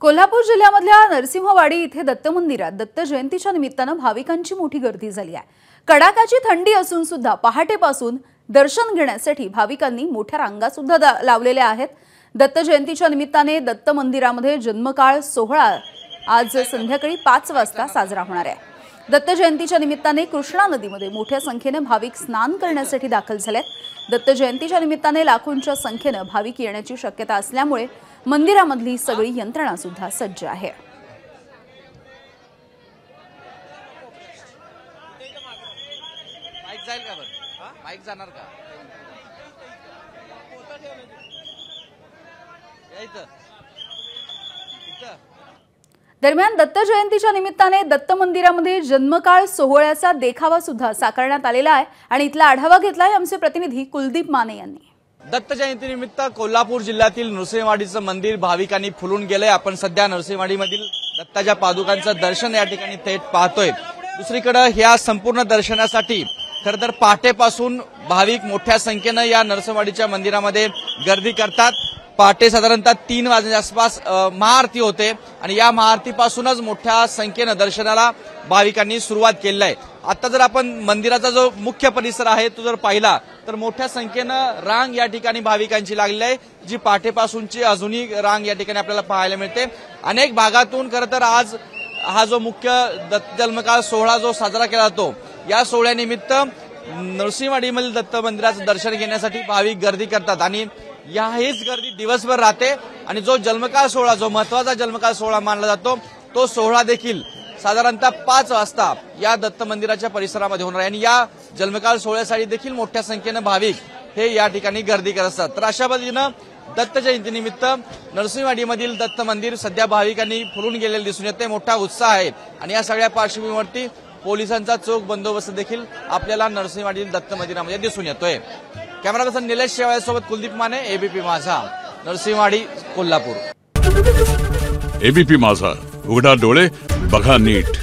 कोल्हापूर जिल्ह्यामधल्या नरसिंहवाडी इथे दत्त मंदिरात दत्त जयंतीच्या निमित्तानं भाविकांची मोठी गर्दी झाली आहे। कडाक्याची थंडी असून सुद्धा पहाटेपासून दर्शन घेण्यासाठी भाविकांनी मोठ्या रांगा सुद्धा लावलेल्या आहेत। दत्त जयंतीच्या निमित्ताने दत्त मंदिरामध्ये जन्मकाळ सोहळा आज संध्याकाळी 5 वाजता साजरा होणार आहे। दत्त जयंतीच्या निमित्ताने कृष्णा नदीमध्ये मोठ्या संख्येने भाविक स्नान करण्यासाठी दाखल झालेत। दत्त जयंतीच्या निमित्ताने लाखोंच्या संख्येने भाविक येण्याची शक्यता असल्यामुळे मंदिरामधली सगळी यंत्रणा सुद्धा सज्ज आहे। माईक जाईल का बरं? माईक जाणार का? दरम्यान दत्त जयंतीच्या निमित्ताने दत्त मंदिरामध्ये जन्मकाळ सोहळ्याचा देखावा सुद्धा साकारण्यात आलेला आहे आणि इथला आढावा घेतलाय आमचे प्रतिनिधी कुलदीप माने यांनी। दत्त जयंतीनिमित्त कोल्हापूर जिल्ह्यातील नृसिंहवाडीचं मंदिर भाविकांनी फुलून गेलंय। आपण सध्या नृसिंहवाडीमधील दत्ताच्या पादुकांचं दर्शन या ठिकाणी थेट पाहतोय। दुसरीकडे ह्या संपूर्ण दर्शनासाठी खरं तर पहाटेपासून भाविक मोठ्या संख्येने या नरसिंहवाडीच्या मंदिरामध्ये गर्दी करतात। पहाटे साधारणतः 3 वाजण्याच्या आसपास महाआरती होते आणि या महाआरतीपासूनच मोठ्या संख्येने दर्शनाला भाविकांनी सुरुवात केली आहे। आता जर आपण मंदिराचा जो मुख्य परिसर आहे तो जर पाहिला तर मोठ्या संख्येनं रांग या ठिकाणी भाविकांची लागली आहे, जी पहाटेपासूनची अजूनही रांग या ठिकाणी आपल्याला पाहायला मिळते। अनेक भागातून खरं तर आज हा जो मुख्य दत्त जन्मकाळ सोहळा जो साजरा केला जातो, या सोहळ्यानिमित्त नरसिंहवाडीमधील दत्त मंदिराचं दर्शन घेण्यासाठी भाविक गर्दी करतात आणि हीच गर्दी दिवसभर राहते आणि जो जन्मकाळ सोहळा, जो महत्वाचा जन्मकाळ सोहळा मानला जातो, तो सोहळा देखील साधारणतः 5 वाजता या दत्त मंदिराच्या परिसरामध्ये होणार आहे आणि या जन्मकाळ सोहळ्यासाठी देखील मोठ्या संख्येनं भाविक हे या ठिकाणी गर्दी करत असतात। तर अशा पद्धतीनं दत्त जयंतीनिमित्त नरसिंहवाडीमधील दत्त मंदिर सध्या भाविकांनी फुलून गेलेले दिसून येते। मोठा उत्साह आहे आणि या सगळ्या पार्श्वभूमीवरती पोलिसांचा चोख बंदोबस्त देखील आपल्याला नरसिंहवाडीतील दत्त मंदिरामध्ये दिसून येतोय। कॅमेरा पर्सन निलेश शेवाळेसोबत कुलदीप माने, एबीपी माझा, नरसिंहवाडी, कोल्हापूर। एबीपी माझा, उघडा डोळे बघा नीट।